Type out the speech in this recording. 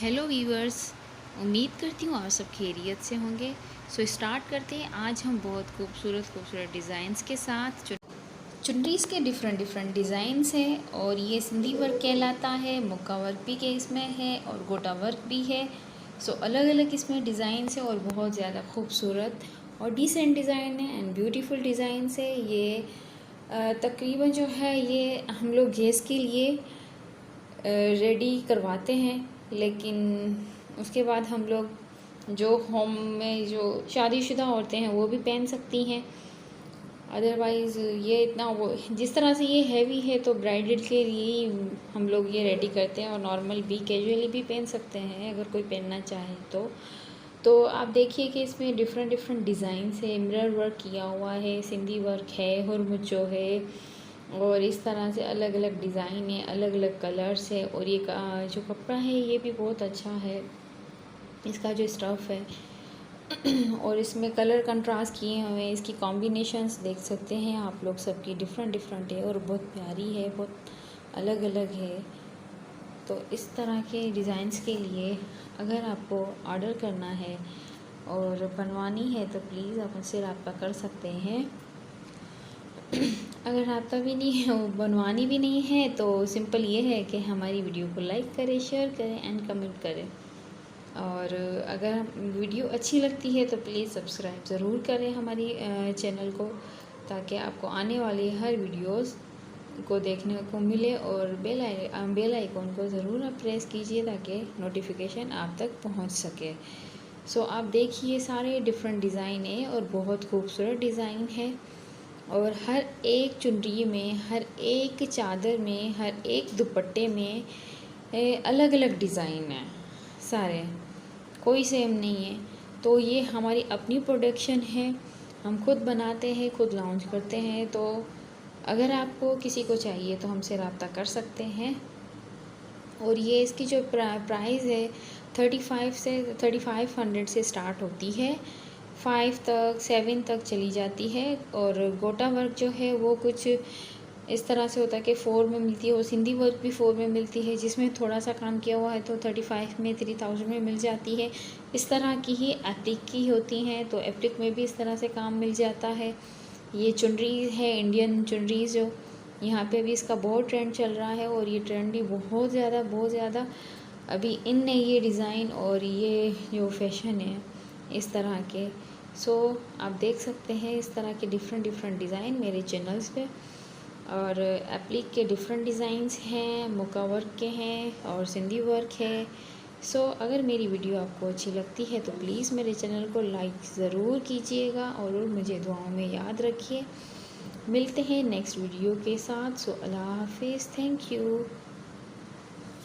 Hello viewers, उम्मीद करती हूँ आप सब खैरियत से होंगे। सो स्टार्ट करते हैं। आज हम बहुत खूबसूरत डिज़ाइंस के साथ चुनरीज़ के डिफरेंट डिज़ाइंस हैं और ये सिंधी वर्क कहलाता है। मुक्का वर्क भी के इसमें है और गोटा वर्क भी है। सो अलग अलग इसमें डिज़ाइंस है और बहुत ज़्यादा खूबसूरत और डिसेंट डिज़ाइन है एंड ब्यूटीफुल डिज़ाइंस है। ये तकरीबन जो है ये हम लोग गेस्ट के लिए रेडी करवाते हैं, लेकिन उसके बाद हम लोग जो होम में जो शादीशुदा औरतें हैं वो भी पहन सकती हैं। अदरवाइज़ ये इतना वो जिस तरह से ये हैवी है तो ब्राइडल के लिए ही हम लोग ये रेडी करते हैं और नॉर्मल भी कैजुअली भी पहन सकते हैं अगर कोई पहनना चाहे तो आप देखिए कि इसमें डिफरेंट डिज़ाइंस है। मिरर वर्क किया हुआ है, सिंधी वर्क है, हुरमुचो है और इस तरह से अलग अलग डिज़ाइन है, अलग अलग कलर्स है। और ये जो कपड़ा है ये भी बहुत अच्छा है, इसका जो स्टफ़ है और इसमें कलर कंट्रास्ट किए हुए हैं। इसकी कॉम्बिनेशंस देख सकते हैं आप लोग, सबकी डिफरेंट है और बहुत प्यारी है, बहुत अलग अलग है। तो इस तरह के डिज़ाइंस के लिए अगर आपको ऑर्डर करना है और बनवानी है तो प्लीज़ आप मुझसे रब्ता कर सकते हैं। अगर रब्ता भी नहीं है, बनवानी भी नहीं है, तो सिंपल ये है कि हमारी वीडियो को लाइक करें, शेयर करें एंड कमेंट करें। और अगर वीडियो अच्छी लगती है तो प्लीज़ सब्सक्राइब ज़रूर करें हमारी चैनल को, ताकि आपको आने वाली हर वीडियोस को देखने को मिले। और बेल आइकॉन को ज़रूर आप प्रेस कीजिए ताकि नोटिफिकेशन आप तक पहुंच सके। सो आप देखिए सारे डिफरेंट डिज़ाइन है और बहुत खूबसूरत डिज़ाइन है और हर एक चुनरी में, हर एक चादर में, हर एक दुपट्टे में अलग अलग डिज़ाइन है सारे, कोई सेम नहीं है। तो ये हमारी अपनी प्रोडक्शन है, हम खुद बनाते हैं, खुद लॉन्च करते हैं। तो अगर आपको किसी को चाहिए तो हमसे रब्ता कर सकते हैं। और ये इसकी जो प्राइस है 3500 से स्टार्ट होती है, 5 तक 7 तक चली जाती है। और गोटा वर्क जो है वो कुछ इस तरह से होता है कि 4 में मिलती है और सिंधी वर्क भी 4 में मिलती है, जिसमें थोड़ा सा काम किया हुआ है तो 35 में 3000 में मिल जाती है। इस तरह की ही एप्लिक की होती हैं, तो एप्लिक में भी इस तरह से काम मिल जाता है। ये चुनरी है, इंडियन चुनरीज जो यहाँ पे भी इसका बहुत ट्रेंड चल रहा है और ये ट्रेंड भी बहुत ज़्यादा अभी इन है ये डिज़ाइन और ये जो फैशन है इस तरह के। सो आप देख सकते हैं इस तरह के डिफरेंट डिज़ाइन मेरे चैनल्स पे। और एप्लिक के डिफरेंट डिज़ाइंस हैं, मुक्का वर्क के हैं और सिंधी वर्क है। सो अगर मेरी वीडियो आपको अच्छी लगती है तो प्लीज़ मेरे चैनल को लाइक ज़रूर कीजिएगा और मुझे दुआओं में याद रखिए। मिलते हैं नेक्स्ट वीडियो के साथ। सो अल्लाह हाफिज़, थैंक यू।